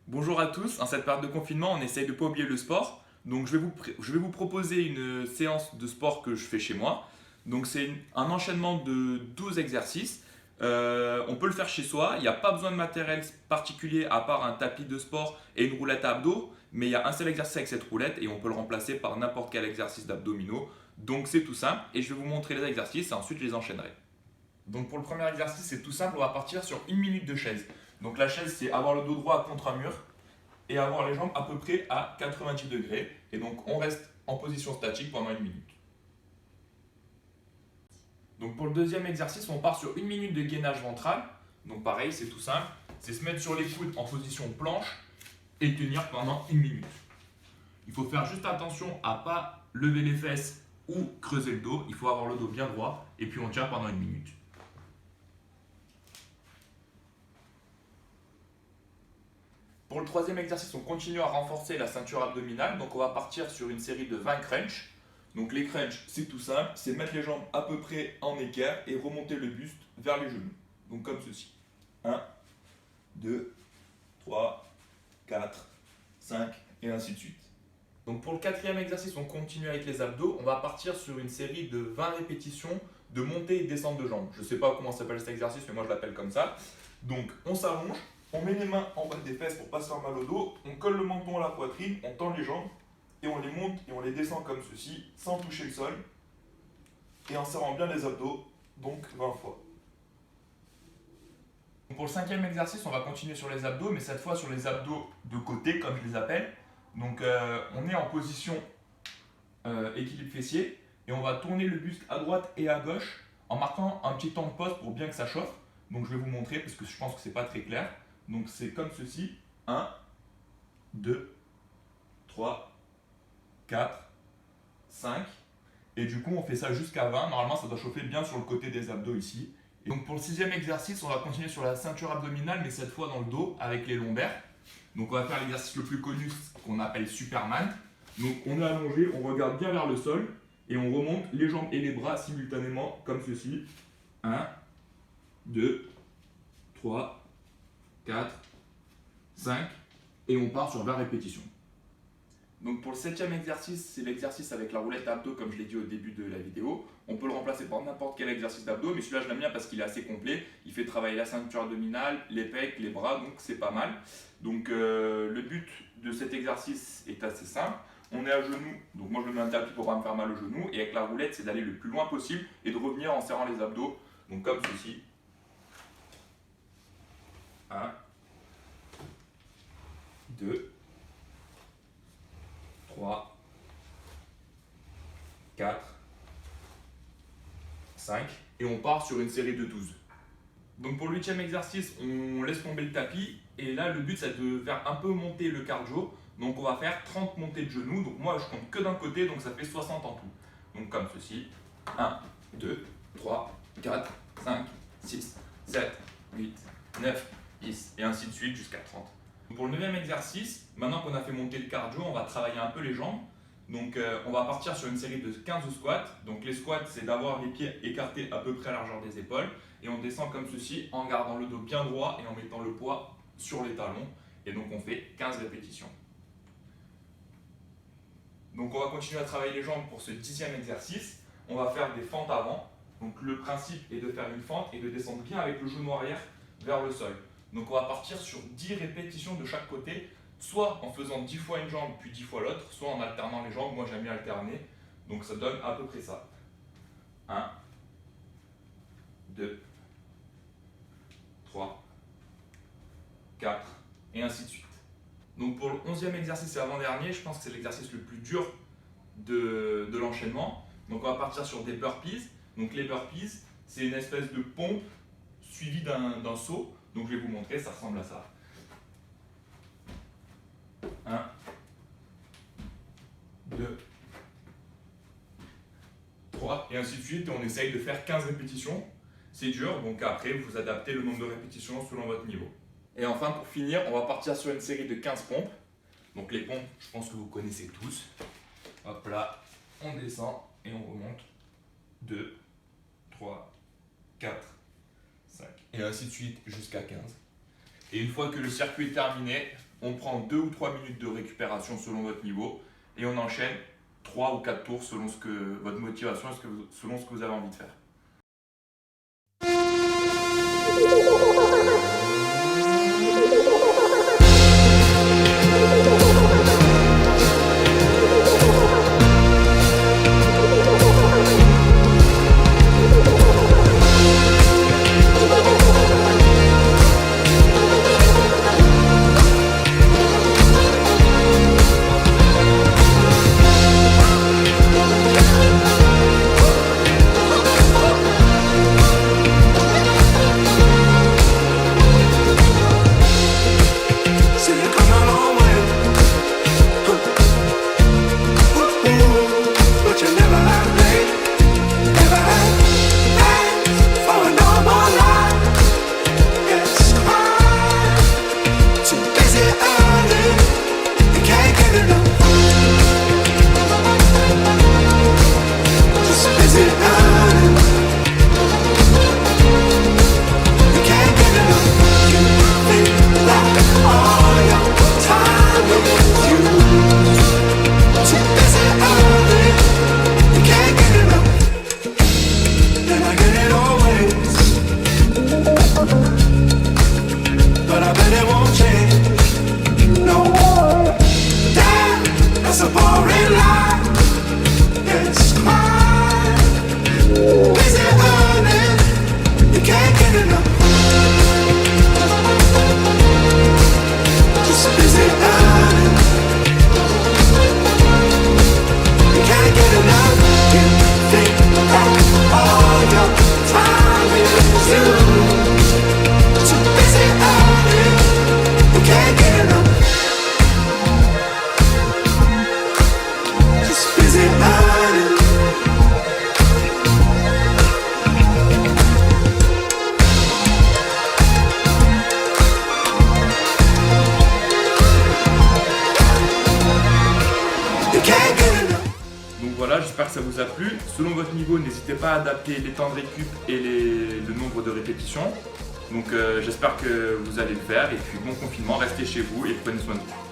Bonjour à tous, en cette période de confinement, on essaye de ne pas oublier le sport. Donc je vais vous proposer une séance de sport que je fais chez moi. Donc c'est un enchaînement de 12 exercices. On peut le faire chez soi, il n'y a pas besoin de matériel particulier à part un tapis de sport et une roulette à abdos. Mais il y a un seul exercice avec cette roulette et on peut le remplacer par n'importe quel exercice d'abdominaux. Donc c'est tout simple et je vais vous montrer les exercices et ensuite je les enchaînerai. Donc pour le premier exercice, c'est tout simple, on va partir sur une minute de chaise. Donc la chaise, c'est avoir le dos droit contre un mur et avoir les jambes à peu près à 90 degrés. Et donc on reste en position statique pendant une minute. Donc pour le deuxième exercice, on part sur une minute de gainage ventral. Donc pareil, c'est tout simple, c'est se mettre sur les coudes en position planche et tenir pendant une minute. Il faut faire juste attention à ne pas lever les fesses ou creuser le dos. Il faut avoir le dos bien droit et puis on tient pendant une minute. Pour le troisième exercice, on continue à renforcer la ceinture abdominale. Donc on va partir sur une série de 20 crunchs. Donc les crunchs, c'est tout simple, c'est mettre les jambes à peu près en équerre et remonter le buste vers les genoux. Donc comme ceci. 1, 2, 3, 4, 5 et ainsi de suite. Donc pour le quatrième exercice, on continue avec les abdos. On va partir sur une série de 20 répétitions de montée et descente de jambes. Je ne sais pas comment s'appelle cet exercice, mais moi je l'appelle comme ça. Donc on s'allonge, on met les mains en bas des fesses pour pas se faire mal au dos, on colle le menton à la poitrine, on tend les jambes et on les monte et on les descend comme ceci sans toucher le sol et en serrant bien les abdos, donc 20 fois. Pour le cinquième exercice, on va continuer sur les abdos, mais cette fois sur les abdos de côté, comme je les appelle. Donc on est en position équilibre fessier et on va tourner le buste à droite et à gauche en marquant un petit temps de pause pour bien que ça chauffe. Donc je vais vous montrer parce que je pense que c'est pas très clair. Donc c'est comme ceci. 1, 2, 3, 4, 5. Et du coup on fait ça jusqu'à 20. Normalement ça doit chauffer bien sur le côté des abdos ici. Et donc pour le sixième exercice, on va continuer sur la ceinture abdominale, mais cette fois dans le dos avec les lombaires. Donc on va faire l'exercice le plus connu qu'on appelle Superman. Donc on est allongé, on regarde bien vers le sol et on remonte les jambes et les bras simultanément comme ceci. 1, 2, 3, 4, 5 et on part sur 20 répétitions. Donc pour le septième exercice, c'est l'exercice avec la roulette abdos comme je l'ai dit au début de la vidéo. On peut le remplacer par n'importe quel exercice d'abdos, mais celui-là je l'aime bien parce qu'il est assez complet. Il fait travailler la ceinture abdominale, les pecs, les bras, donc c'est pas mal. Donc le but de cet exercice est assez simple. On est à genoux, donc moi je me mets un tapis pour pas me faire mal au genou, et avec la roulette c'est d'aller le plus loin possible et de revenir en serrant les abdos, donc comme ceci. 1, 2, 3, 4, 5 et on part sur une série de 12. Donc pour le huitième exercice, on laisse tomber le tapis et là le but c'est de faire un peu monter le cardio. Donc on va faire 30 montées de genoux. Donc moi je compte que d'un côté, donc ça fait 60 en tout. Donc comme ceci. 1, 2, 3, 4, 5, 6, 7, 8, 9, 10 et ainsi de suite jusqu'à 30. Pour le neuvième exercice, maintenant qu'on a fait monter le cardio, on va travailler un peu les jambes. Donc on va partir sur une série de 15 squats. Donc les squats, c'est d'avoir les pieds écartés à peu près à la largeur des épaules. Et on descend comme ceci en gardant le dos bien droit et en mettant le poids sur les talons. Et donc on fait 15 répétitions. Donc on va continuer à travailler les jambes pour ce 10e exercice. On va faire des fentes avant. Donc le principe est de faire une fente et de descendre bien avec le genou arrière vers le sol. Donc on va partir sur 10 répétitions de chaque côté, soit en faisant 10 fois une jambe puis 10 fois l'autre, soit en alternant les jambes. Moi j'aime bien alterner. Donc ça donne à peu près ça. 1, 2, 3, 4 et ainsi de suite. Donc pour le 11e exercice et avant-dernier, je pense que c'est l'exercice le plus dur de l'enchaînement. Donc on va partir sur des burpees. Donc les burpees, c'est une espèce de pompe suivie d'un saut. Donc je vais vous montrer, ça ressemble à ça. 1, 2, 3 et ainsi de suite. Et on essaye de faire 15 répétitions. C'est dur, donc après vous adaptez le nombre de répétitions selon votre niveau. Et enfin pour finir, on va partir sur une série de 15 pompes. Donc les pompes, je pense que vous connaissez tous. Hop là, on descend et on remonte. 2, 3, 4, 5 et ainsi de suite jusqu'à 15. Et une fois que le circuit est terminé, on prend 2 ou 3 minutes de récupération selon votre niveau et on enchaîne 3 ou 4 tours selon votre motivation et selon ce que vous avez envie de faire. Donc voilà, j'espère que ça vous a plu. Selon votre niveau, n'hésitez pas à adapter les temps de récup et le nombre de répétitions. Donc j'espère que vous allez le faire et puis bon confinement, restez chez vous et prenez soin de vous.